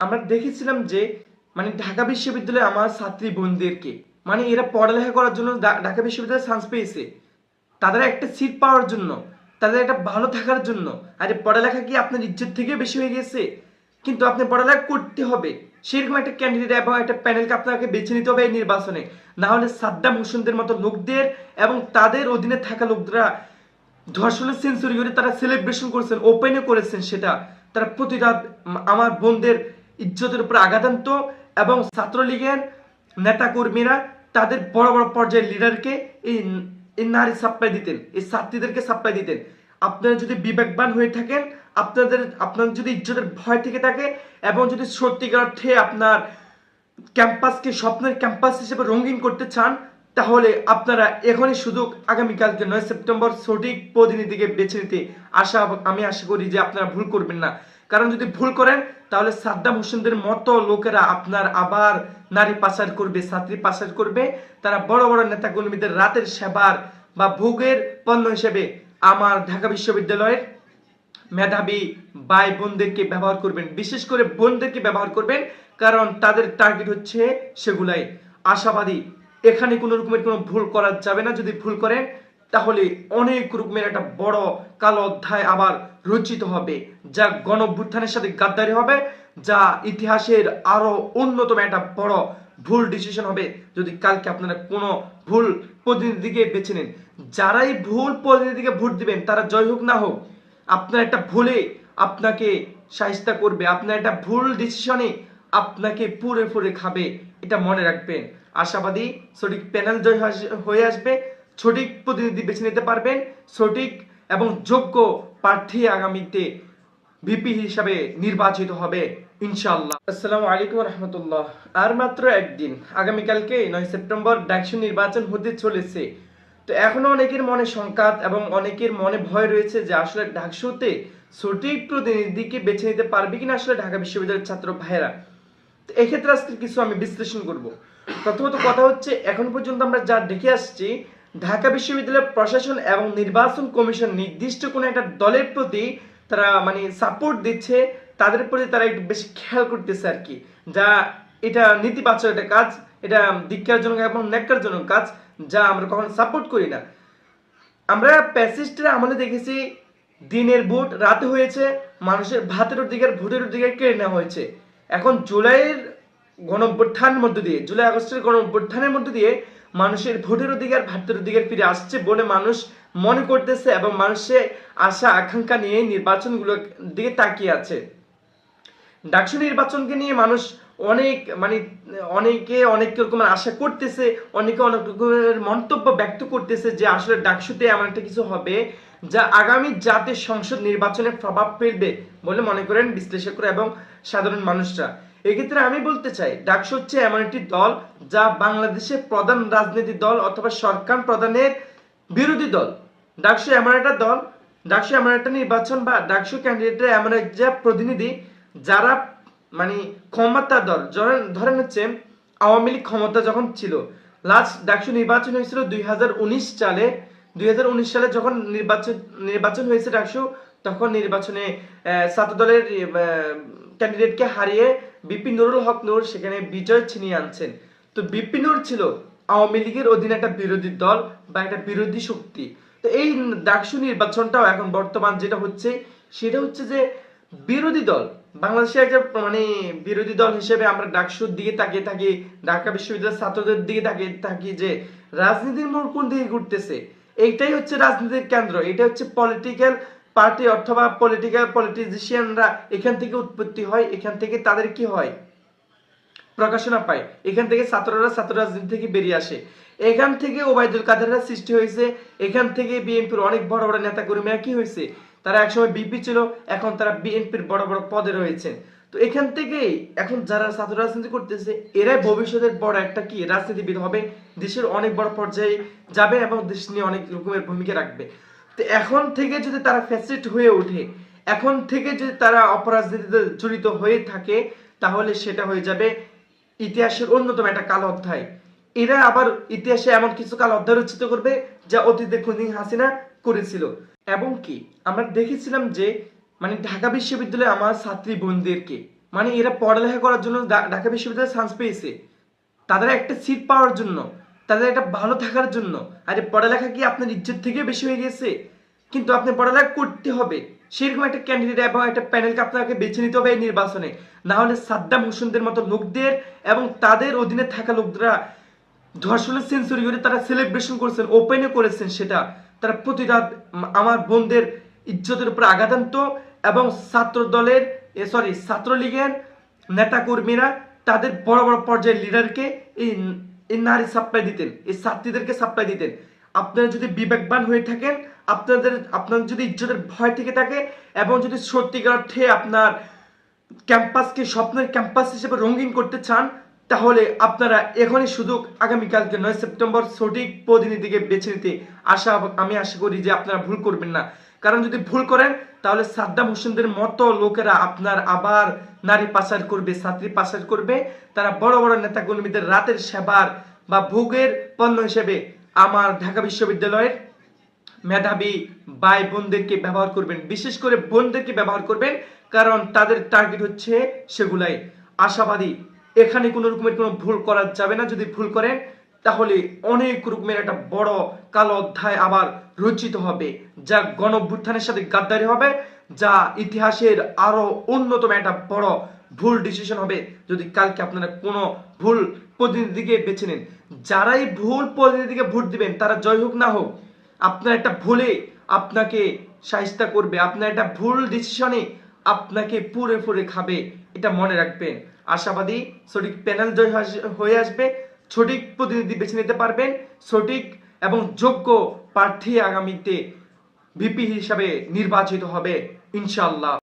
আমরা দেখেছিলাম যে ঢাকা বিশ্ববিদ্যালয়ে আমার ছাত্রী বোনদেরকে এরা পড়ালেখা করার জন্য ঢাকা বিশ্ববিদ্যালয়ে চান্স পেয়েছে, তাদের একটা সিট পাওয়ার জন্য, তাদের একটা ভালো থাকার জন্য। আরে পড়ালেখা কি আপনার ইজ্জত থেকে বেশি হয়ে গেছে? কিন্তু আপনি পড়ালেখা করতে হবে, সেরকম একটা ক্যান্ডিডেট এবং একটা প্যানেলকে আপনাকে বেছে নিতে হবে এই নির্বাচনে। না হলে সাদ্দাম হোসেনদের মতো লোকদের এবং তাদের অধীনে থাকা লোকরা ধর্ষণের সেঞ্চুরি করে তারা সেলিব্রেশন করেছেন, ওপেনে করেছেন, সেটা তারা প্রতিটা আমার বোনদের ইজ্জতের উপর আঘাত আনত। এবং ছাত্রলীগের নেতা কর্মীরা তাদের বড় বড় পর্যায়ের লিডারকে এই নারী সাপ্লাই দিতেন, এই ছাত্রীদেরকে সাপ্লাই দিতেন। আপনারা যদি বিবেকবান হয়ে থাকেন, আপনাদের যদি ইজ্জতের ভয় থেকে থাকে এবং যদি সত্যিকার অর্থে আপনার ক্যাম্পাসকে স্বপ্নের ক্যাম্পাস হিসেবে রঙিন করতে চান, তাহলে আপনারা এখনই সুযোগ, আগামীকালকে 9 সেপ্টেম্বর সঠিক প্রতিনিধিকে বেছে নিতে আমি আশা করি যে আপনারা ভুল করবেন না। কারণ যদি ভুল করেন তাহলে সাদ্দাম হোসেনদের মতো লোকেরা আপনার আবার নারী পাচার করবে, ছাত্রী পাচার করবে। তারা বড় বড় নেতা কর্মীদের রাতের সেবার বা ভোগের পণ্য হিসেবে আমার ঢাকা বিশ্ববিদ্যালয়ের মেধাবী ভাই বোনদেরকে ব্যবহার করবেন, বিশেষ করে বোনদেরকে ব্যবহার করবেন, কারণ তাদের টার্গেট হচ্ছে সেগুলাই। আশাবাদী এখানে কোনো রকমের কোনো ভুল করা যাবে না। যদি ভুল করেন তাহলে অনেক রকমের একটা বড় কালো অধ্যায় আবার রচিত হবে, যা গণঅভ্যুত্থানের সাথে গাদ্দারি হবে, যা ইতিহাসের আরো অন্যতম একটা বড় ভুল ডিসিশন হবে যদি কালকে আপনারা কোনো ভুল প্রতিনিধিকে বেছে নেন। যারাই ভুল প্রতিনিধিকে ভোট দিবেন তারা জয় হোক না হোক, আপনার একটা ভুলে আপনাকে শায়েস্তা করবে, আপনার একটা ভুল ডিসিশনে আপনাকে পুরে পুরে খাবে, এটা মনে রাখবেন। আশাবাদী সঠিক প্যানেল জয় হয়ে আসবে, সঠিক প্রতিনিধি বেছে নিতে পারবেন, সঠিক এবং যোগ্য প্রার্থী আগামীতে ভিপি হিসাবে নির্বাচিত হবে ইনশাআল্লাহ। আসসালামু আলাইকুম রহমতুল্লাহ। আর মাত্র একদিন, আগামীকালকে 9 সেপ্টেম্বর ডাকসু নির্বাচন হতে চলেছে। তো এখনো অনেকের মনে সংকাত এবং অনেকের মনে ভয় রয়েছে যে আসলে ডাকসুতে সঠিক প্রতিনিধিকে বেছে নিতে পারবে কিনা আসলে ঢাকা বিশ্ববিদ্যালয়ের ছাত্র ভাইয়েরা। তো এক্ষেত্রে আজকে কিছু আমি বিশ্লেষণ করব। প্রথমত কথা হচ্ছে, এখন পর্যন্ত আমরা যা দেখে আসছি, ঢাকা বিশ্ববিদ্যালয়ের প্রশাসন এবং নির্বাচন কমিশন নির্দিষ্ট কোনো একটা দলের প্রতি তারা সাপোর্ট দিচ্ছে, তাদের প্রতি তারা একটু বেশি খেয়াল করতেছে আর কি। যা এটা নেতিবাচক একটা কাজ, এটা ধিক্কারজনক এবং ন্যাক্কারজনক কাজ, যা আমরা কখনো সাপোর্ট করি না। আমরা প্যাসিস্টের আমলে দেখেছি দিনের ভোট রাতে হয়েছে, মানুষের ভাতের অধিকার ভোটের অধিকার কেড়ে নেওয়া হয়েছে। এখন জুলাইয়ের গণঅভ্যুত্থানের মধ্য দিয়ে, জুলাই আগস্টের গণঅভ্যুত্থানের মধ্য দিয়ে মানুষের ভোটের অধিকার ভাতের অধিকার ফিরে আসছে বলে মানুষ মনে করতেছে এবং মানুষের আশা আকাঙ্ক্ষা নিয়ে নির্বাচনগুলোর দিকে তাকিয়ে আছে। ডাকসু নির্বাচনকে নিয়ে মানুষ অনেকে অনেক রকমের আশা করতেছে, অনেকে অনেক রকমের মন্তব্য ব্যক্ত করতেছে যে আসলে ডাকসুতে এমন একটা কিছু হবে যা আগামী জাতীয় সংসদ নির্বাচনে প্রভাব ফেলবে বলে মনে করেন বিশ্লেষকরা এবং সাধারণ মানুষরা। এক্ষেত্রে আমি বলতে চাই, ডাকসু হচ্ছে এমন একটি দল যা বাংলাদেশের প্রধান রাজনৈতিক দল অথবা সরকার প্রধানের বিরোধী দল। ডাকসু এমন একটা দল, ডাকসু এমন একটা নির্বাচন বা ডাকসু ক্যান্ডিডেটের এমন এক যে প্রতিনিধি যারা ক্ষমতার দল। ধরেন হচ্ছে আওয়ামী লীগ ক্ষমতা যখন ছিল, লাস্ট ডাকসু নির্বাচন হয়েছিল 2019 সালে। 2019 সালে যখন নির্বাচন হয়েছে ডাকসু, তখন নির্বাচনে ছাত্র দলের ক্যান্ডিডেটকে হারিয়ে বিপি নুরুল হক নূর সেখানে বিজয় ছিনিয়ে আনছেন। তো বিপি নূর ছিল আওয়ামী লীগের অধীনে একটা বিরোধী দল বা একটা বিরোধী শক্তি। তো এই ডাকসু নির্বাচনটাও এখন বর্তমান যেটা হচ্ছে, সেটা হচ্ছে যে বিরোধী দল। বাংলাদেশের একটা বিরোধী দল হিসেবে আমরা ডাকসুর দিকে তাকিয়ে থাকি, ঢাকা বিশ্ববিদ্যালয়ের ছাত্রদের দিকে তাকিয়ে থাকি যে রাজনীতির মোড় কোন দিকে ঘুরতেছে। এইটাই হচ্ছে রাজনীতির কেন্দ্র, এটা হচ্ছে পলিটিক্যাল পার্টি অথবা পলিটিশিয়ানরা এখান থেকে উৎপত্তি হয়, এখান থেকে তাদের কি হয় প্রকাশনা পায়, এখান থেকে ছাত্ররা ছাত্র রাজনীতি থেকে বেরিয়ে আসে, এখান থেকে ওবায়দুল কাদেররা সৃষ্টি হয়েছে, এখান থেকে বিএনপির অনেক বড় বড় নেতা কর্মীরা কি হয়েছে, তারা একসময় বিপি ছিল, এখন তারা বিএনপির বড় বড় পদে রয়েছেন। তো এখান থেকেই এখন যারা ছাত্র রাজনীতি করতেছে এরাই ভবিষ্যতের বড় একটা কি রাজনীতিবিদ হবে, দেশের অনেক বড় পর্যায়ে যাবে এবং দেশ নিয়ে অনেক রকমের ভূমিকা রাখবে। তো এখন থেকে যদি তারা ফ্যাসিস্ট হয়ে ওঠে, এখন থেকে যদি তারা অপরাজনীতিতে জড়িত হয়ে থাকে, তাহলে সেটা হয়ে যাবে ইতিহাসের অন্যতম একটা কালো অধ্যায়। এরা আবার ইতিহাসে এমন কিছু কালো অধ্যায় রচিত করবে যা অতীতে খুনি হাসিনা করেছিল। এবং কি আমরা দেখেছিলাম যে ঢাকা বিশ্ববিদ্যালয়ে আমার ছাত্রী বোনদেরকে মানে এরা পড়ালেখা করার জন্য ঢাকা বিশ্ববিদ্যালয়ে চান্স পেয়েছে, তাদের একটা সিট পাওয়ার জন্য, তাদের একটা ভালো থাকার জন্য। আরে পড়ালেখা কি আপনার ইজ্জত থেকে বেশি হয়ে গেছে? কিন্তু আপনি পড়ালেখা করতে হবে, সেরকম একটা ক্যান্ডিডেট এবং একটা প্যানেলকে আপনাকে বেছে নিতে হবে এই নির্বাচনে। না হলে সাদ্দাম হোসেনদের মতো লোকদের এবং তাদের অধীনে থাকা লোকরা ধর্ষণের সেঞ্চুরি করে তারা সেলিব্রেশন করেছেন, ওপেনে করেছেন, সেটা তারা প্রতিটা আমার বোনদের ইজ্জতের উপর আঘাত আনত। এবং ছাত্র দলের ছাত্রলীগের নেতা কর্মীরা তাদের বড় বড় পর্যায়ের লিডারকে এই নারী সাপ্লাই দিতেন, এই ছাত্রীদেরকে সাপ্লাই দিতেন। আপনারা যদি বিবেকবান হয়ে থাকেন, আপনাদের যদি ইজ্জতের ভয় থেকে থাকে এবং যদি সত্যিকার অর্থে আপনার ক্যাম্পাসকে স্বপ্নের ক্যাম্পাস হিসেবে রঙিন করতে চান, তাহলে আপনারা এখনই সুযোগ, আগামীকালকে 9 সেপ্টেম্বর সঠিক প্রতিনিধিকে বেছে নিতে আমি আশা করি যে আপনারা ভুল করবেন না। কারণ যদি ভুল করেন তাহলে সাদ্দাম হোসেনদের মতো লোকেরা আপনার আবার নারী পাচার করবে, ছাত্রী পাচার করবে। তারা বড় বড় নেতা কর্মীদের রাতের সেবার বা ভোগের পণ্য হিসেবে আমার ঢাকা বিশ্ববিদ্যালয়ের মেধাবী ভাই বোনদেরকে ব্যবহার করবেন, বিশেষ করে বোনদেরকে ব্যবহার করবেন, কারণ তাদের টার্গেট হচ্ছে সেগুলাই। আশাবাদী এখানে কোনো রকমের কোনো ভুল করা যাবে না। যদি ভুল করেন তাহলে অনেক রকমের একটা বড় কালো অধ্যায় আবার রচিত হবে, যা গণঅভ্যুত্থানের সাথে গাদ্দারি হবে, যা ইতিহাসের আরো অন্যতম একটা বড় ভুল ডিসিশন হবে যদি কালকে আপনারা কোনো ভুল প্রতিনিধিকে বেছে নেন। যারাই ভুল প্রতিনিধিকে ভোট দিবেন তারা জয় হোক না হোক, আপনার একটা ভুলে আপনাকে শায়েস্তা করবে, আপনার একটা ভুল ডিসিশনে আপনাকে পুরে পুরে খাবে, এটা মনে রাখবেন। আশাবাদী সঠিক প্যানেল জয় হয়ে আসবে, সঠিক প্রতিনিধি বেছে নিতে পারবেন, সঠিক এবং যোগ্য প্রার্থী আগামীতে ভিপি হিসাবে নির্বাচিত হবে ইনশাআল্লাহ।